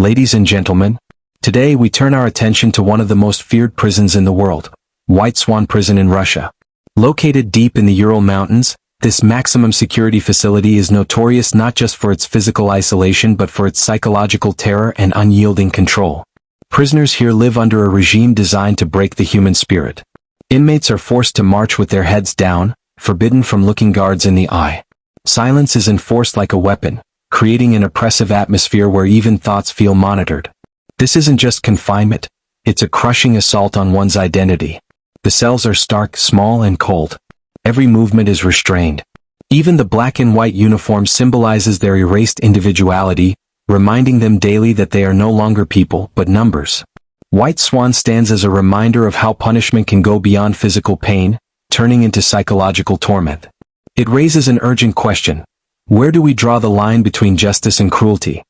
Ladies and gentlemen, today we turn our attention to one of the most feared prisons in the world, White Swan Prison in Russia. Located deep in the Ural Mountains, this maximum security facility is notorious not just for its physical isolation but for its psychological terror and unyielding control. Prisoners here live under a regime designed to break the human spirit. Inmates are forced to march with their heads down, forbidden from looking guards in the eye. Silence is enforced like a weapon, creating an oppressive atmosphere where even thoughts feel monitored. This isn't just confinement, it's a crushing assault on one's identity. The cells are stark, small, and cold. Every movement is restrained. Even the black and white uniform symbolizes their erased individuality, reminding them daily that they are no longer people, but numbers. White Swan stands as a reminder of how punishment can go beyond physical pain, turning into psychological torment. It raises an urgent question. Where do we draw the line between justice and cruelty?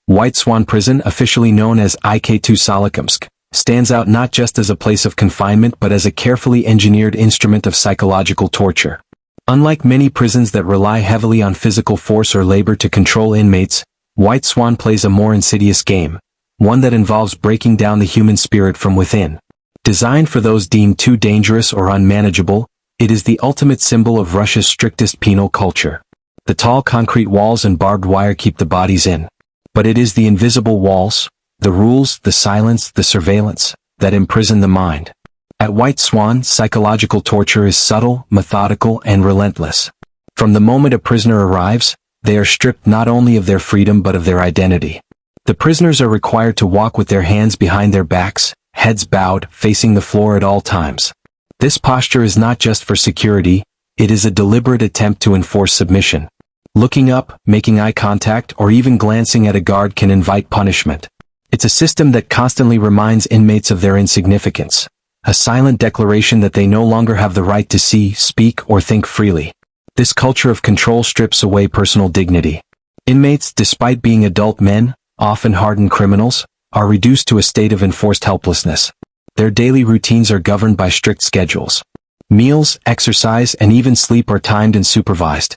White Swan Prison, officially known as IK2 Solikamsk, stands out not just as a place of confinement but as a carefully engineered instrument of psychological torture. Unlike many prisons that rely heavily on physical force or labor to control inmates, White Swan plays a more insidious game, one that involves breaking down the human spirit from within. Designed for those deemed too dangerous or unmanageable, it is the ultimate symbol of Russia's strictest penal culture. The tall concrete walls and barbed wire keep the bodies in. But it is the invisible walls, the rules, the silence, the surveillance, that imprison the mind. At White Swan, psychological torture is subtle, methodical, and relentless. From the moment a prisoner arrives, they are stripped not only of their freedom but of their identity. The prisoners are required to walk with their hands behind their backs, heads bowed, facing the floor at all times. This posture is not just for security, it is a deliberate attempt to enforce submission. Looking up, making eye contact, or even glancing at a guard can invite punishment. It's a system that constantly reminds inmates of their insignificance, a silent declaration that they no longer have the right to see, speak, or think freely. This culture of control strips away personal dignity. Inmates, despite being adult men, often hardened criminals, are reduced to a state of enforced helplessness. Their daily routines are governed by strict schedules. Meals, exercise, and even sleep are timed and supervised.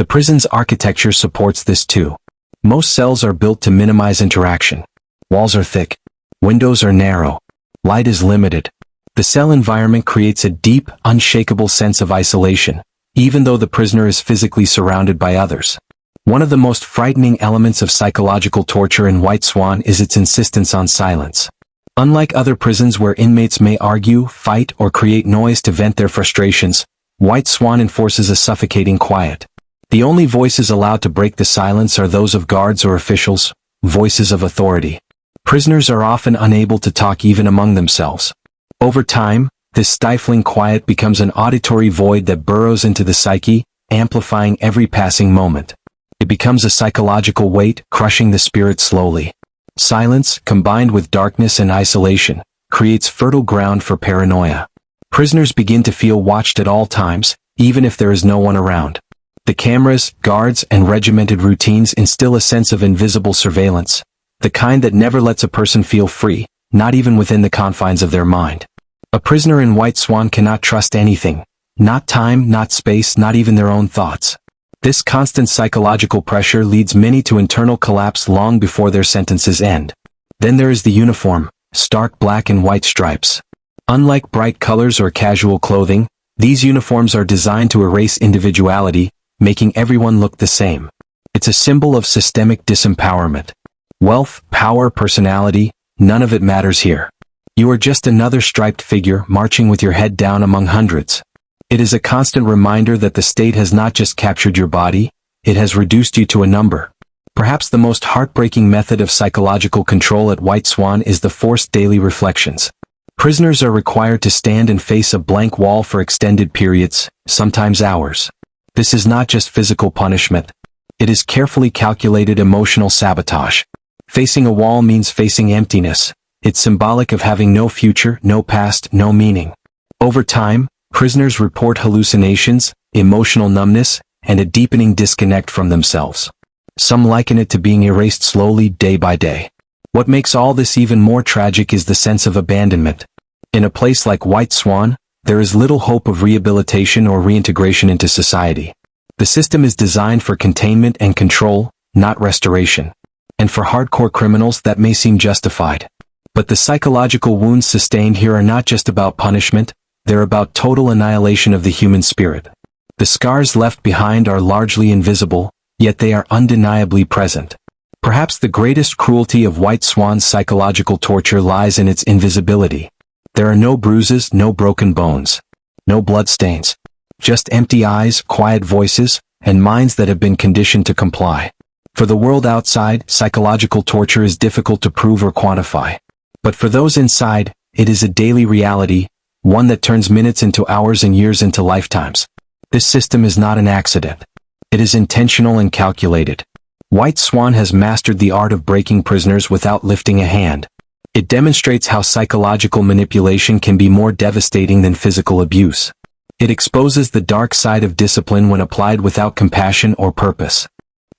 The prison's architecture supports this too. Most cells are built to minimize interaction. Walls are thick. Windows are narrow. Light is limited. The cell environment creates a deep, unshakable sense of isolation, even though the prisoner is physically surrounded by others. One of the most frightening elements of psychological torture in White Swan is its insistence on silence. Unlike other prisons where inmates may argue, fight, or create noise to vent their frustrations, White Swan enforces a suffocating quiet. The only voices allowed to break the silence are those of guards or officials, voices of authority. Prisoners are often unable to talk even among themselves. Over time, this stifling quiet becomes an auditory void that burrows into the psyche, amplifying every passing moment. It becomes a psychological weight, crushing the spirit slowly. Silence, combined with darkness and isolation, creates fertile ground for paranoia. Prisoners begin to feel watched at all times, even if there is no one around. The cameras, guards, and regimented routines instill a sense of invisible surveillance, the kind that never lets a person feel free, not even within the confines of their mind. A prisoner in White Swan cannot trust anything, not time, not space, not even their own thoughts. This constant psychological pressure leads many to internal collapse long before their sentences end. Then there is the uniform, stark black and white stripes. Unlike bright colors or casual clothing, these uniforms are designed to erase individuality, making everyone look the same. It's a symbol of systemic disempowerment. Wealth, power, personality, none of it matters here. You are just another striped figure marching with your head down among hundreds. It is a constant reminder that the state has not just captured your body, it has reduced you to a number. Perhaps the most heartbreaking method of psychological control at White Swan is the forced daily reflections. Prisoners are required to stand and face a blank wall for extended periods, sometimes hours. This is not just physical punishment. It is carefully calculated emotional sabotage. Facing a wall means facing emptiness. It's symbolic of having no future, no past, no meaning. Over time, prisoners report hallucinations, emotional numbness, and a deepening disconnect from themselves. Some liken it to being erased slowly day by day. What makes all this even more tragic is the sense of abandonment. In a place like White Swan, there is little hope of rehabilitation or reintegration into society. The system is designed for containment and control, not restoration. And for hardcore criminals that may seem justified. But the psychological wounds sustained here are not just about punishment, they're about total annihilation of the human spirit. The scars left behind are largely invisible, yet they are undeniably present. Perhaps the greatest cruelty of White Swan's psychological torture lies in its invisibility. There are no bruises, no broken bones, no bloodstains. Just empty eyes, quiet voices, and minds that have been conditioned to comply. For the world outside, psychological torture is difficult to prove or quantify. But for those inside, it is a daily reality, one that turns minutes into hours and years into lifetimes. This system is not an accident. It is intentional and calculated. White Swan has mastered the art of breaking prisoners without lifting a hand. It demonstrates how psychological manipulation can be more devastating than physical abuse. It exposes the dark side of discipline when applied without compassion or purpose.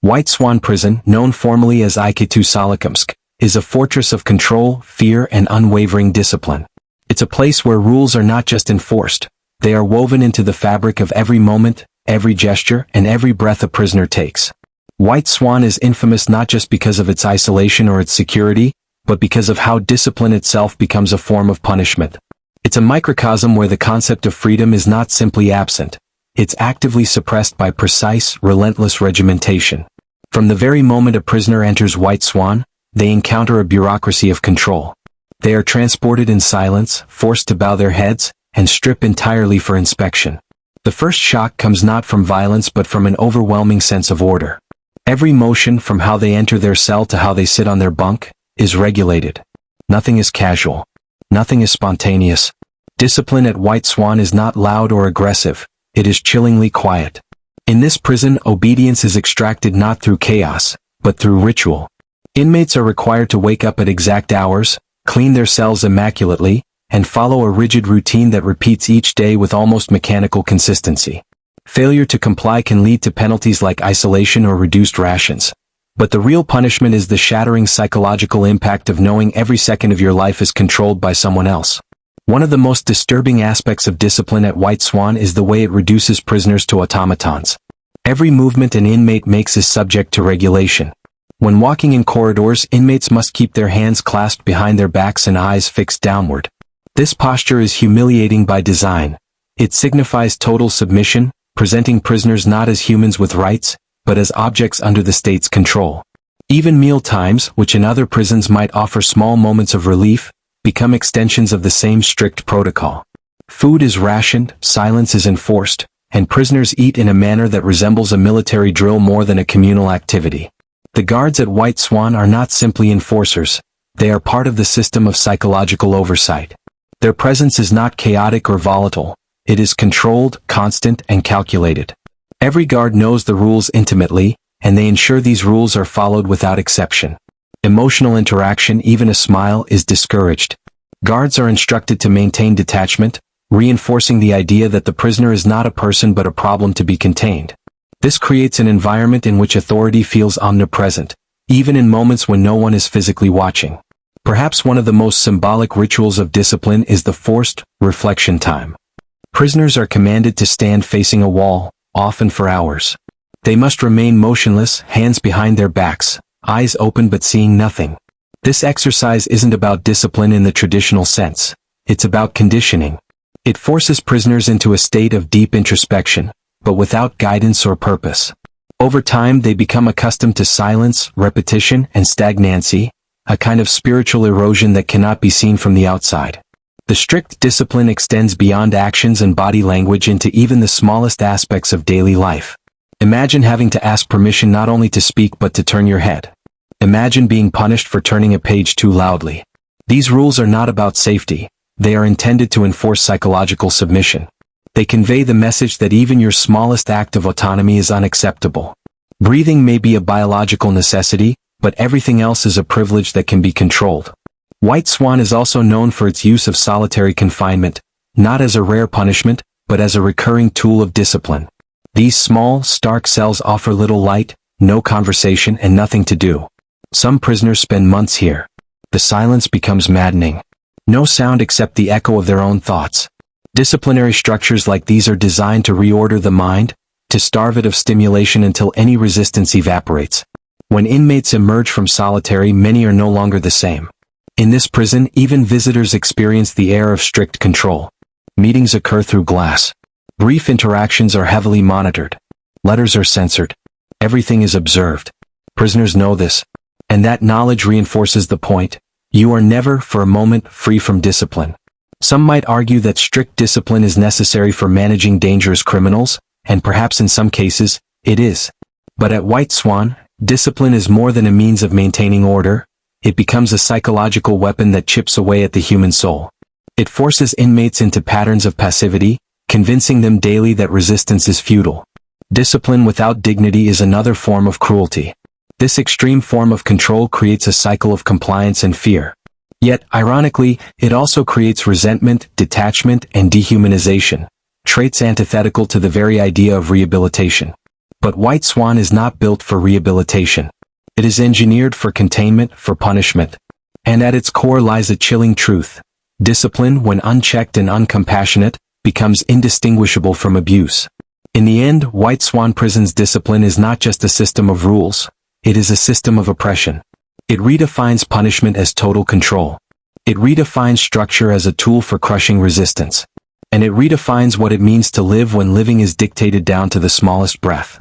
White Swan Prison, known formally as Ikitu Solikamsk, is a fortress of control, fear, and unwavering discipline. It's a place where rules are not just enforced, they are woven into the fabric of every moment, every gesture, and every breath a prisoner takes. White Swan is infamous not just because of its isolation or its security, but because of how discipline itself becomes a form of punishment. It's a microcosm where the concept of freedom is not simply absent. It's actively suppressed by precise, relentless regimentation. From the very moment a prisoner enters White Swan, they encounter a bureaucracy of control. They are transported in silence, forced to bow their heads, and strip entirely for inspection. The first shock comes not from violence but from an overwhelming sense of order. Every motion, from how they enter their cell to how they sit on their bunk, is regulated. Nothing is casual. Nothing is spontaneous. Discipline at White Swan is not loud or aggressive, it is chillingly quiet. In this prison, obedience is extracted not through chaos, but through ritual. Inmates are required to wake up at exact hours, clean their cells immaculately, and follow a rigid routine that repeats each day with almost mechanical consistency. Failure to comply can lead to penalties like isolation or reduced rations. But the real punishment is the shattering psychological impact of knowing every second of your life is controlled by someone else. One of the most disturbing aspects of discipline at White Swan is the way it reduces prisoners to automatons. Every movement an inmate makes is subject to regulation. When walking in corridors, inmates must keep their hands clasped behind their backs and eyes fixed downward. This posture is humiliating by design. It signifies total submission, presenting prisoners not as humans with rights, but as objects under the state's control. Even meal times, which in other prisons might offer small moments of relief, become extensions of the same strict protocol. Food is rationed, silence is enforced, and prisoners eat in a manner that resembles a military drill more than a communal activity. The guards at White Swan are not simply enforcers, they are part of the system of psychological oversight. Their presence is not chaotic or volatile, it is controlled, constant, and calculated. Every guard knows the rules intimately, and they ensure these rules are followed without exception. Emotional interaction, even a smile, is discouraged. Guards are instructed to maintain detachment, reinforcing the idea that the prisoner is not a person but a problem to be contained. This creates an environment in which authority feels omnipresent, even in moments when no one is physically watching. Perhaps one of the most symbolic rituals of discipline is the forced reflection time. Prisoners are commanded to stand facing a wall, often for hours. They must remain motionless, hands behind their backs, eyes open but seeing nothing. This exercise isn't about discipline in the traditional sense. It's about conditioning. It forces prisoners into a state of deep introspection, but without guidance or purpose. Over time they become accustomed to silence, repetition, and stagnancy, a kind of spiritual erosion that cannot be seen from the outside. The strict discipline extends beyond actions and body language into even the smallest aspects of daily life. Imagine having to ask permission not only to speak but to turn your head. Imagine being punished for turning a page too loudly. These rules are not about safety, they are intended to enforce psychological submission. They convey the message that even your smallest act of autonomy is unacceptable. Breathing may be a biological necessity, but everything else is a privilege that can be controlled. White Swan is also known for its use of solitary confinement, not as a rare punishment, but as a recurring tool of discipline. These small, stark cells offer little light, no conversation, and nothing to do. Some prisoners spend months here. The silence becomes maddening. No sound except the echo of their own thoughts. Disciplinary structures like these are designed to reorder the mind, to starve it of stimulation until any resistance evaporates. When inmates emerge from solitary, many are no longer the same. In this prison, even visitors experience the air of strict control. Meetings occur through glass. Brief interactions are heavily monitored. Letters are censored. Everything is observed. Prisoners know this. And that knowledge reinforces the point: you are never, for a moment, free from discipline. Some might argue that strict discipline is necessary for managing dangerous criminals, and perhaps in some cases, it is. But at White Swan, discipline is more than a means of maintaining order. It becomes a psychological weapon that chips away at the human soul. It forces inmates into patterns of passivity, convincing them daily that resistance is futile. Discipline without dignity is another form of cruelty. This extreme form of control creates a cycle of compliance and fear. Yet, ironically, it also creates resentment, detachment, and dehumanization, traits antithetical to the very idea of rehabilitation. But White Swan is not built for rehabilitation. It is engineered for containment, for punishment. And at its core lies a chilling truth. Discipline, when unchecked and uncompassionate, becomes indistinguishable from abuse. In the end, White Swan Prison's discipline is not just a system of rules. It is a system of oppression. It redefines punishment as total control. It redefines structure as a tool for crushing resistance. And it redefines what it means to live when living is dictated down to the smallest breath.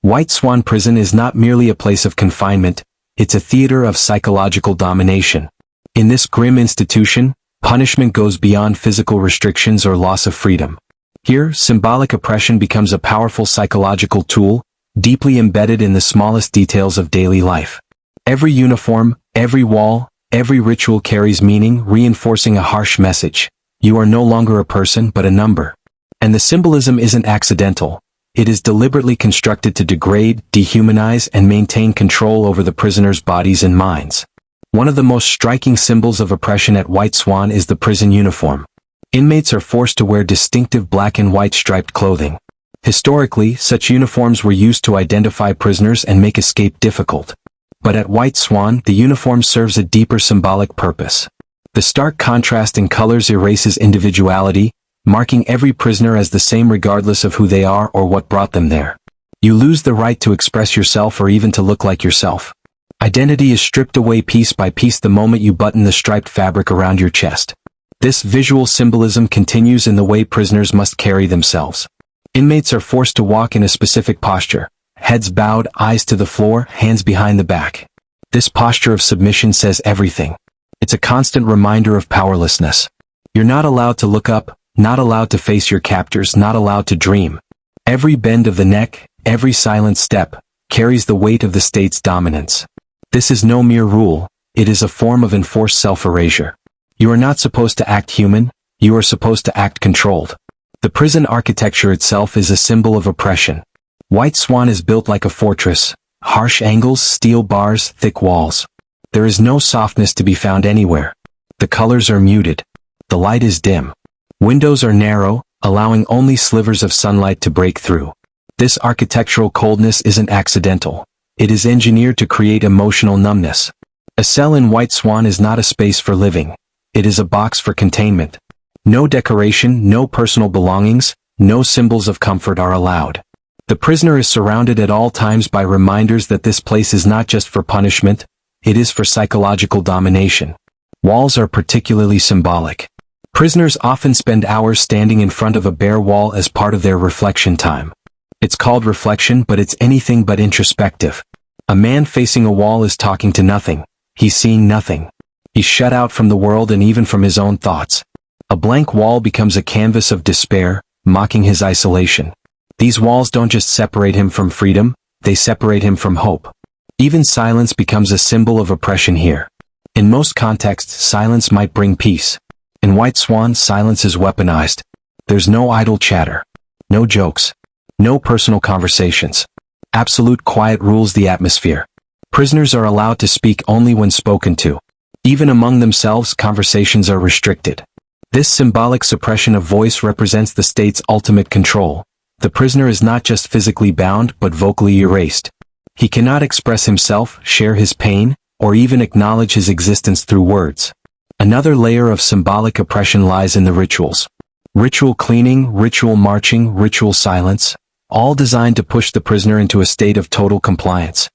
White Swan Prison is not merely a place of confinement, it's a theater of psychological domination. In this grim institution, punishment goes beyond physical restrictions or loss of freedom. Here, symbolic oppression becomes a powerful psychological tool, deeply embedded in the smallest details of daily life. Every uniform, every wall, every ritual carries meaning, reinforcing a harsh message. You are no longer a person but a number. And the symbolism isn't accidental. It is deliberately constructed to degrade, dehumanize, and maintain control over the prisoners' bodies and minds. One of the most striking symbols of oppression at White Swan is the prison uniform. Inmates are forced to wear distinctive black and white striped clothing. Historically, such uniforms were used to identify prisoners and make escape difficult. But at White Swan, the uniform serves a deeper symbolic purpose. The stark contrast in colors erases individuality, marking every prisoner as the same regardless of who they are or what brought them there. You lose the right to express yourself or even to look like yourself. Identity is stripped away piece by piece the moment you button the striped fabric around your chest. This visual symbolism continues in the way prisoners must carry themselves. Inmates are forced to walk in a specific posture, heads bowed, eyes to the floor, hands behind the back. This posture of submission says everything. It's a constant reminder of powerlessness. You're not allowed to look up, not allowed to face your captors, not allowed to dream. Every bend of the neck, every silent step, carries the weight of the state's dominance. This is no mere rule, it is a form of enforced self-erasure. You are not supposed to act human, you are supposed to act controlled. The prison architecture itself is a symbol of oppression. White Swan is built like a fortress, harsh angles, steel bars, thick walls. There is no softness to be found anywhere. The colors are muted. The light is dim. Windows are narrow, allowing only slivers of sunlight to break through. This architectural coldness isn't accidental. It is engineered to create emotional numbness. A cell in White Swan is not a space for living. It is a box for containment. No decoration, no personal belongings, no symbols of comfort are allowed. The prisoner is surrounded at all times by reminders that this place is not just for punishment, it is for psychological domination. Walls are particularly symbolic. Prisoners often spend hours standing in front of a bare wall as part of their reflection time. It's called reflection, but it's anything but introspective. A man facing a wall is talking to nothing. He's seeing nothing. He's shut out from the world and even from his own thoughts. A blank wall becomes a canvas of despair, mocking his isolation. These walls don't just separate him from freedom, they separate him from hope. Even silence becomes a symbol of oppression here. In most contexts, silence might bring peace. In White Swan, silence is weaponized. There's no idle chatter. No jokes. No personal conversations. Absolute quiet rules the atmosphere. Prisoners are allowed to speak only when spoken to. Even among themselves, conversations are restricted. This symbolic suppression of voice represents the state's ultimate control. The prisoner is not just physically bound but vocally erased. He cannot express himself, share his pain, or even acknowledge his existence through words. Another layer of symbolic oppression lies in the rituals. Ritual cleaning, ritual marching, ritual silence, all designed to push the prisoner into a state of total compliance.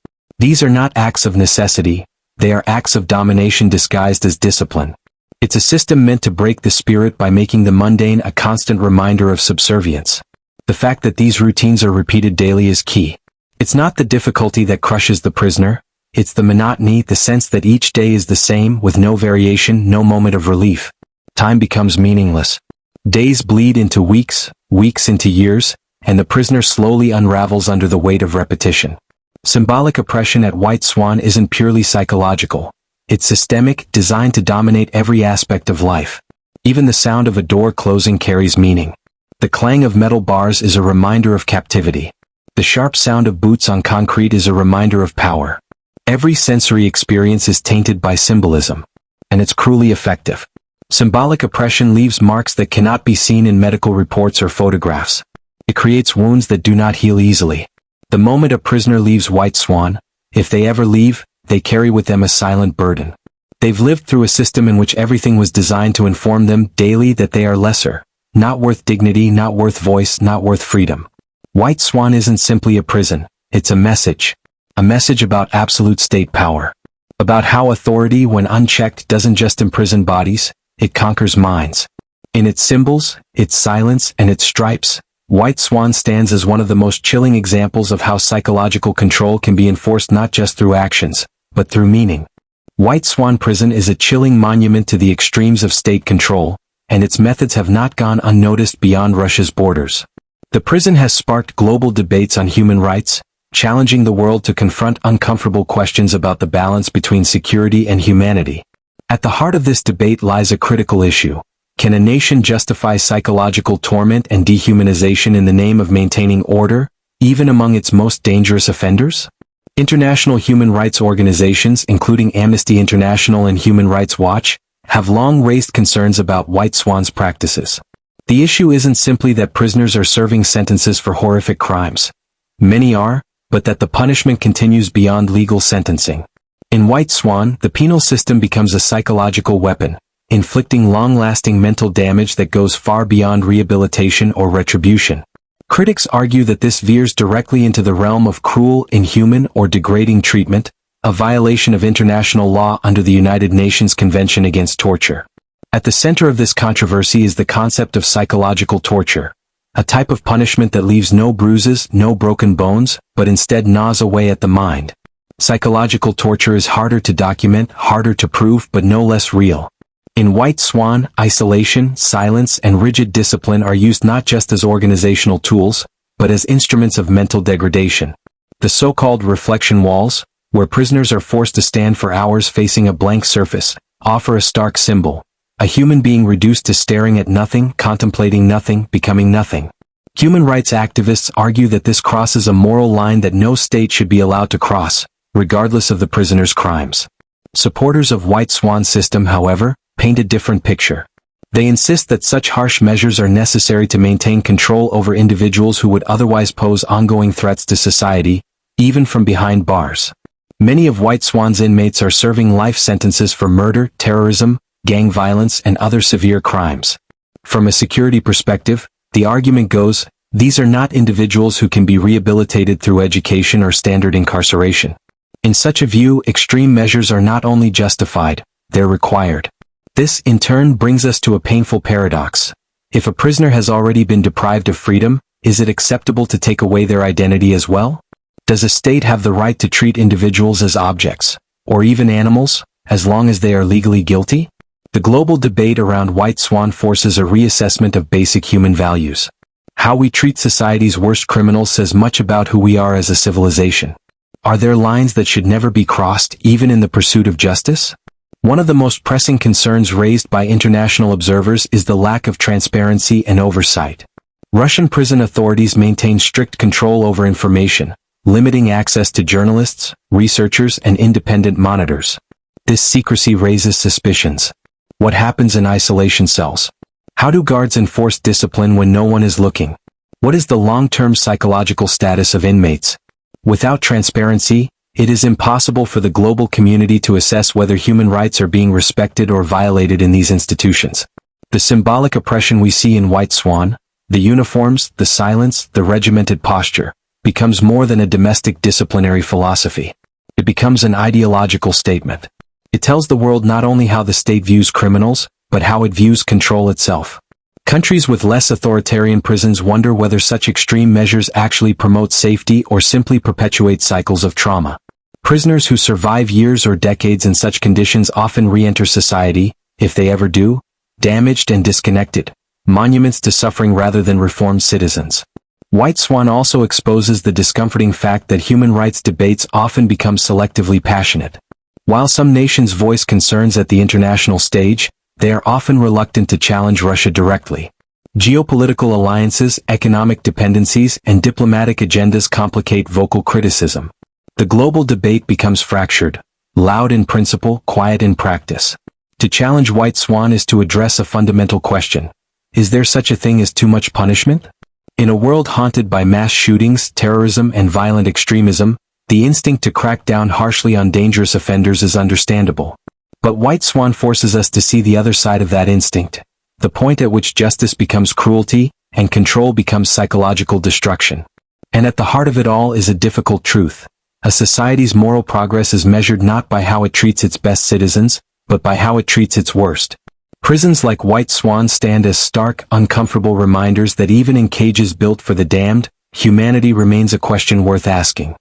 These are not acts of necessity, they are acts of domination disguised as discipline. It's a system meant to break the spirit by making the mundane a constant reminder of subservience. The fact that these routines are repeated daily is key. It's not the difficulty that crushes the prisoner, it's the monotony, the sense that each day is the same with no variation, no moment of relief. Time becomes meaningless. Days bleed into weeks, weeks into years, and the prisoner slowly unravels under the weight of repetition. Symbolic oppression at White Swan isn't purely psychological. It's systemic, designed to dominate every aspect of life. Even the sound of a door closing carries meaning. The clang of metal bars is a reminder of captivity. The sharp sound of boots on concrete is a reminder of power. Every sensory experience is tainted by symbolism. And it's cruelly effective. Symbolic oppression leaves marks that cannot be seen in medical reports or photographs. It creates wounds that do not heal easily. The moment a prisoner leaves White Swan, if they ever leave, they carry with them a silent burden. They've lived through a system in which everything was designed to inform them daily that they are lesser, not worth dignity, not worth voice, not worth freedom. White Swan isn't simply a prison, it's a message. A message about absolute state power. About how authority, when unchecked, doesn't just imprison bodies, it conquers minds. In its symbols, its silence, and its stripes, White Swan stands as one of the most chilling examples of how psychological control can be enforced not just through actions, but through meaning. White Swan Prison is a chilling monument to the extremes of state control, and its methods have not gone unnoticed beyond Russia's borders. The prison has sparked global debates on human rights, challenging the world to confront uncomfortable questions about the balance between security and humanity. At the heart of this debate lies a critical issue. Can a nation justify psychological torment and dehumanization in the name of maintaining order, even among its most dangerous offenders? International human rights organizations, including Amnesty International and Human Rights Watch, have long raised concerns about White Swan's practices. The issue isn't simply that prisoners are serving sentences for horrific crimes. Many are, but that the punishment continues beyond legal sentencing. In White Swan, the penal system becomes a psychological weapon, inflicting long-lasting mental damage that goes far beyond rehabilitation or retribution. Critics argue that this veers directly into the realm of cruel, inhuman, or degrading treatment, a violation of international law under the United Nations Convention Against Torture. At the center of this controversy is the concept of psychological torture, a type of punishment that leaves no bruises, no broken bones, but instead gnaws away at the mind. Psychological torture is harder to document, harder to prove, but no less real. In White Swan, isolation, silence, and rigid discipline are used not just as organizational tools, but as instruments of mental degradation. The so-called reflection walls, where prisoners are forced to stand for hours facing a blank surface, offer a stark symbol. A human being reduced to staring at nothing, contemplating nothing, becoming nothing. Human rights activists argue that this crosses a moral line that no state should be allowed to cross, regardless of the prisoner's crimes. Supporters of White Swan system, however, paint a different picture. They insist that such harsh measures are necessary to maintain control over individuals who would otherwise pose ongoing threats to society, even from behind bars. Many of White Swan's inmates are serving life sentences for murder, terrorism, gang violence, and other severe crimes. From a security perspective, the argument goes, these are not individuals who can be rehabilitated through education or standard incarceration. In such a view, extreme measures are not only justified, they're required. This, in turn, brings us to a painful paradox. If a prisoner has already been deprived of freedom, is it acceptable to take away their identity as well? Does a state have the right to treat individuals as objects, or even animals, as long as they are legally guilty? The global debate around White Swan forces a reassessment of basic human values. How we treat society's worst criminals says much about who we are as a civilization. Are there lines that should never be crossed, even in the pursuit of justice? One of the most pressing concerns raised by international observers is the lack of transparency and oversight. Russian prison authorities maintain strict control over information, limiting access to journalists, researchers, and independent monitors. This secrecy raises suspicions. What happens in isolation cells? How do guards enforce discipline when no one is looking? What is the long-term psychological status of inmates? Without transparency, it is impossible for the global community to assess whether human rights are being respected or violated in these institutions. The symbolic oppression we see in White Swan, the uniforms, the silence, the regimented posture, becomes more than a domestic disciplinary philosophy. It It becomes an ideological statement. It tells the world not only how the state views criminals, but how it views control itself. Countries with less authoritarian prisons wonder whether such extreme measures actually promote safety or simply perpetuate cycles of trauma. Prisoners who survive years or decades in such conditions often re-enter society, if they ever do, damaged and disconnected, monuments to suffering rather than reformed citizens. White Swan also exposes the discomforting fact that human rights debates often become selectively passionate. While some nations voice concerns at the international stage, they are often reluctant to challenge Russia directly. Geopolitical alliances, economic dependencies, and diplomatic agendas complicate vocal criticism. The global debate becomes fractured, loud in principle, quiet in practice. To challenge White Swan is to address a fundamental question. Is there such a thing as too much punishment? In a world haunted by mass shootings, terrorism, and violent extremism, the instinct to crack down harshly on dangerous offenders is understandable. But White Swan forces us to see the other side of that instinct, the point at which justice becomes cruelty, and control becomes psychological destruction. And at the heart of it all is a difficult truth. A society's moral progress is measured not by how it treats its best citizens, but by how it treats its worst. Prisons like White Swan stand as stark, uncomfortable reminders that even in cages built for the damned, humanity remains a question worth asking.